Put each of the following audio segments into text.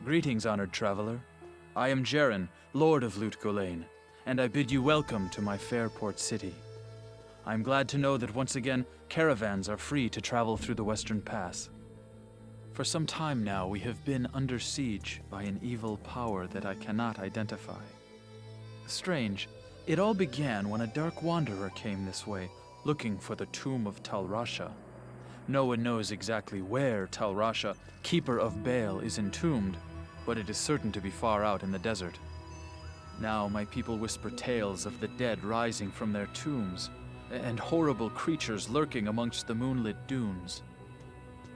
Greetings, honored traveler. I am Jaren, Lord of Lut Gholein, and I bid you welcome to my fair port city. I am glad to know that once again, caravans are free to travel through the Western Pass. For some time now, we have been under siege by an evil power that I cannot identify. Strange, it all began when a dark wanderer came this way, looking for the tomb of Tal Rasha. No one knows exactly where Tal Rasha, keeper of Baal, is entombed, but it is certain to be far out in the desert. Now my people whisper tales of the dead rising from their tombs, and horrible creatures lurking amongst the moonlit dunes.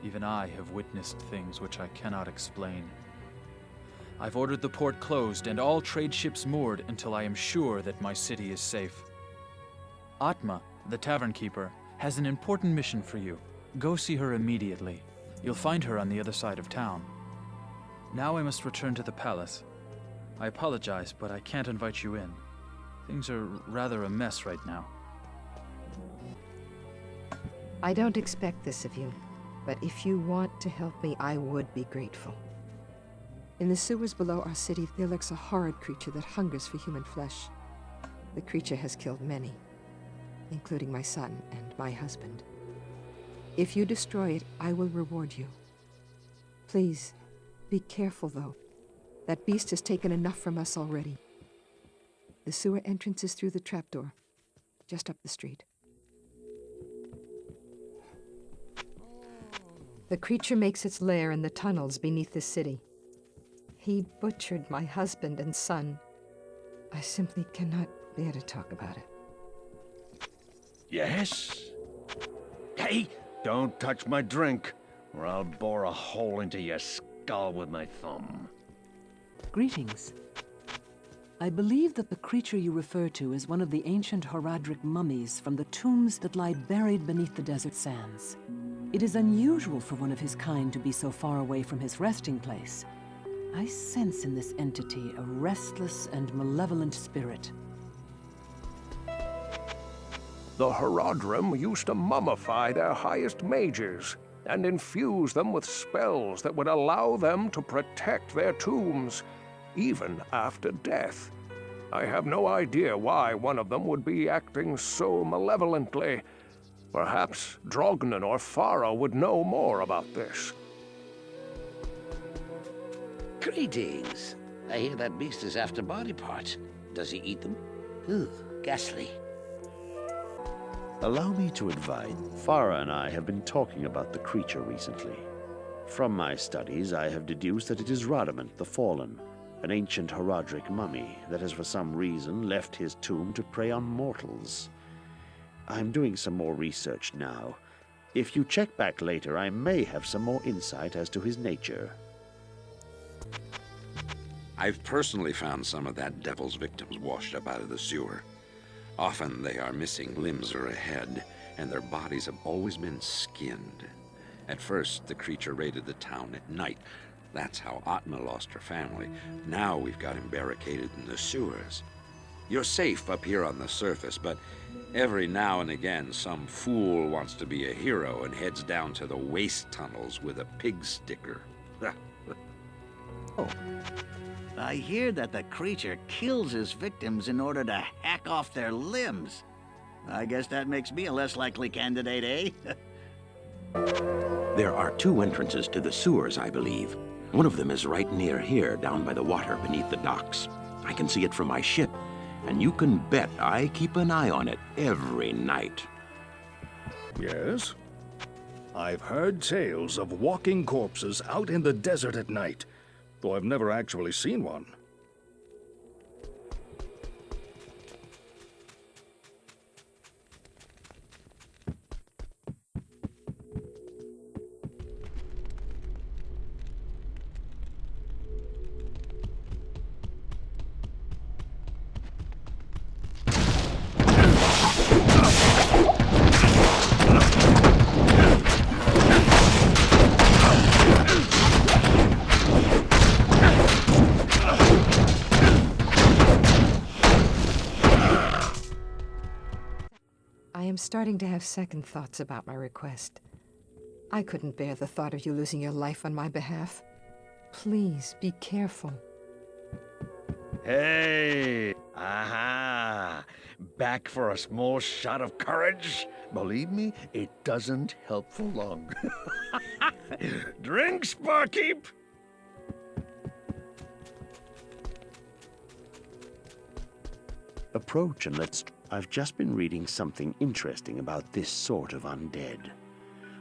Even I have witnessed things which I cannot explain. I've ordered the port closed and all trade ships moored until I am sure that my city is safe. Atma, the tavern keeper, has an important mission for you. Go see her immediately. You'll find her on the other side of town. Now I must return to the palace. I apologize, but I can't invite you in. Things are rather a mess right now. I don't expect this of you, but if you want to help me, I would be grateful. In the sewers below our city, there lurks a horrid creature that hungers for human flesh. The creature has killed many, including my son and my husband. If you destroy it, I will reward you. Please, be careful, though. That beast has taken enough from us already. The sewer entrance is through the trapdoor, just up the street. The creature makes its lair in the tunnels beneath the city. He butchered my husband and son. I simply cannot bear to talk about it. Yes? Hey, don't touch my drink, or I'll bore a hole into your skull with my thumb. Greetings. I believe that the creature you refer to is one of the ancient Horadric mummies from the tombs that lie buried beneath the desert sands. It is unusual for one of his kind to be so far away from his resting place. I sense in this entity a restless and malevolent spirit. The Horadrim used to mummify their highest mages and infuse them with spells that would allow them to protect their tombs, even after death. I have no idea why one of them would be acting so malevolently. Perhaps Drognan or Farah would know more about this. Greetings. I hear that beast is after body parts. Does he eat them? Ugh, ghastly. Allow me to advise. Farah and I have been talking about the creature recently. From my studies, I have deduced that it is Radament the Fallen, an ancient Horadric mummy that has for some reason left his tomb to prey on mortals. I'm doing some more research now. If you check back later, I may have some more insight as to his nature. I've personally found some of that devil's victims washed up out of the sewer. Often they are missing limbs or a head, and their bodies have always been skinned. At first, the creature raided the town at night. That's how Atma lost her family. Now we've got him barricaded in the sewers. You're safe up here on the surface, but every now and again some fool wants to be a hero and heads down to the waste tunnels with a pig sticker. Oh. I hear that the creature kills his victims in order to hack off their limbs. I guess that makes me a less likely candidate, eh? There are two entrances to the sewers, I believe. One of them is right near here, down by the water beneath the docks. I can see it from my ship, and you can bet I keep an eye on it every night. Yes? I've heard tales of walking corpses out in the desert at night, though I've never actually seen one. I am starting to have second thoughts about my request. I couldn't bear the thought of you losing your life on my behalf. Please, be careful. Hey! Aha! Back for a small shot of courage? Believe me, it doesn't help for long. Drinks, barkeep! Approach and let's... I've just been reading something interesting about this sort of undead.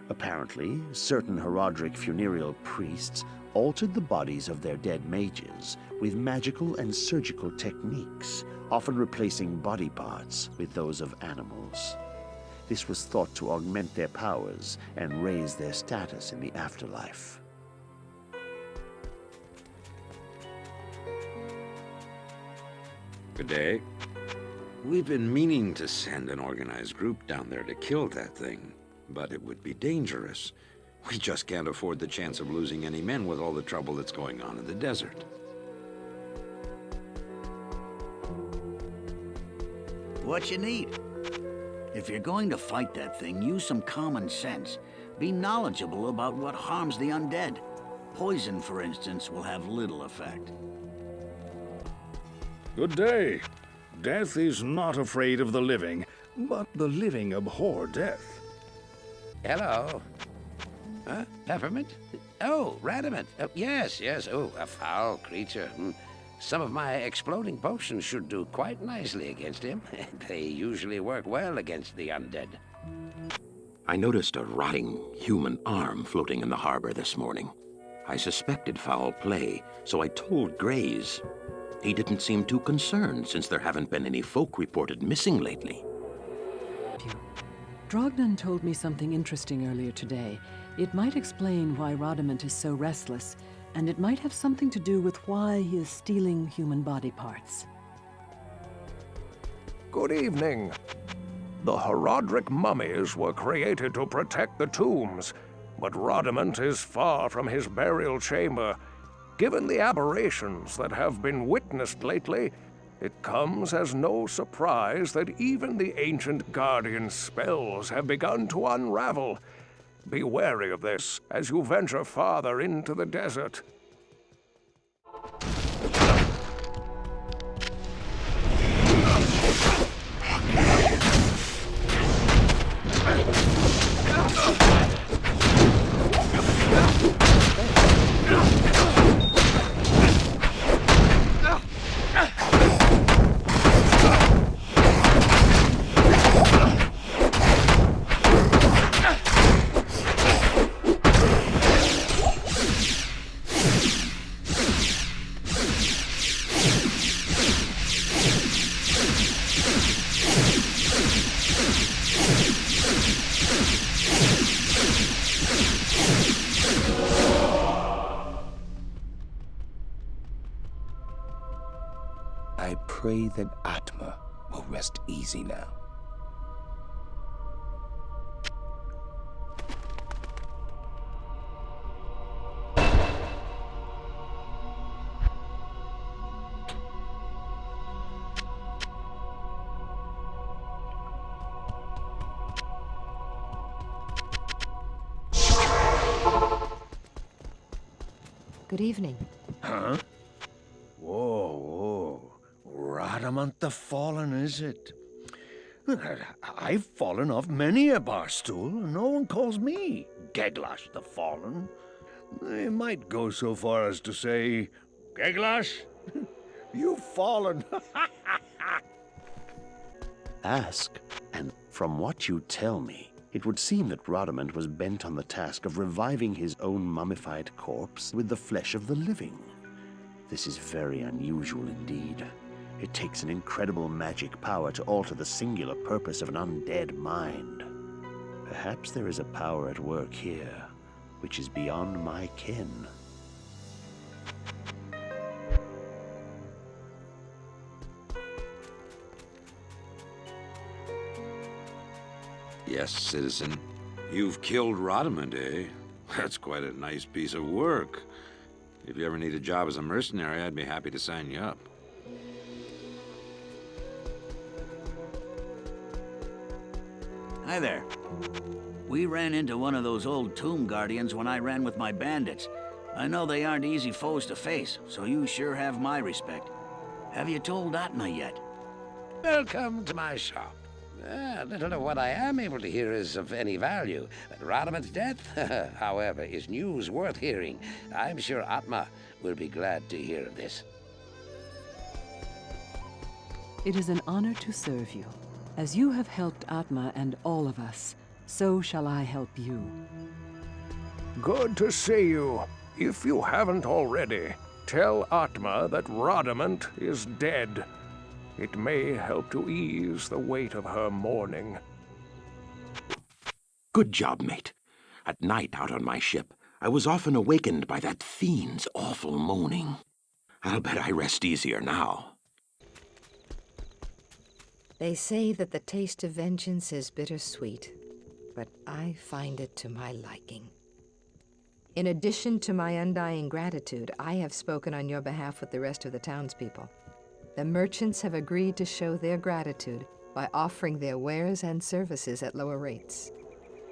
Apparently, certain Horadric funereal priests altered the bodies of their dead mages with magical and surgical techniques, often replacing body parts with those of animals. This was thought to augment their powers and raise their status in the afterlife. Good day. We've been meaning to send an organized group down there to kill that thing, but it would be dangerous. We just can't afford the chance of losing any men with all the trouble that's going on in the desert. What you need? If you're going to fight that thing, use some common sense. Be knowledgeable about what harms the undead. Poison, for instance, will have little effect. Good day. Death is not afraid of the living, but the living abhor death. Hello. Peppermint? Oh, Radament. Oh, yes. Oh, a foul creature. Some of my exploding potions should do quite nicely against him. They usually work well against the undead. I noticed a rotting human arm floating in the harbor this morning. I suspected foul play, so I told Grays. He didn't seem too concerned since there haven't been any folk reported missing lately. Drognan told me something interesting earlier today. It might explain why Radament is so restless, and it might have something to do with why he is stealing human body parts. Good evening. The Horadric mummies were created to protect the tombs, but Radament is far from his burial chamber. Given the aberrations that have been witnessed lately, it comes as no surprise that even the ancient Guardian's spells have begun to unravel. Be wary of this as you venture farther into the desert. I pray that Atma will rest easy now. Good evening. Huh? Whoa. Radament the Fallen, is it? I've fallen off many a bar stool, and no one calls me Geglash the Fallen. They might go so far as to say, Geglash, you've fallen. Ask, and from what you tell me, it would seem that Radament was bent on the task of reviving his own mummified corpse with the flesh of the living. This is very unusual indeed. It takes an incredible magic power to alter the singular purpose of an undead mind. Perhaps there is a power at work here, which is beyond my ken. Yes, citizen. You've killed Radament, eh? That's quite a nice piece of work. If you ever need a job as a mercenary, I'd be happy to sign you up. Hi there. We ran into one of those old tomb guardians when I ran with my bandits. I know they aren't easy foes to face, so you sure have my respect. Have you told Atma yet? Welcome to my shop. Little of what I am able to hear is of any value. Radament's death, however, is news worth hearing. I'm sure Atma will be glad to hear of this. It is an honor to serve you. As you have helped Atma and all of us, so shall I help you. Good to see you. If you haven't already, tell Atma that Radament is dead. It may help to ease the weight of her mourning. Good job, mate. At night out on my ship, I was often awakened by that fiend's awful moaning. I'll bet I rest easier now. They say that the taste of vengeance is bittersweet, but I find it to my liking. In addition to my undying gratitude, I have spoken on your behalf with the rest of the townspeople. The merchants have agreed to show their gratitude by offering their wares and services at lower rates.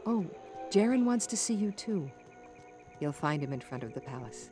Oh, Jaren wants to see you too. You'll find him in front of the palace.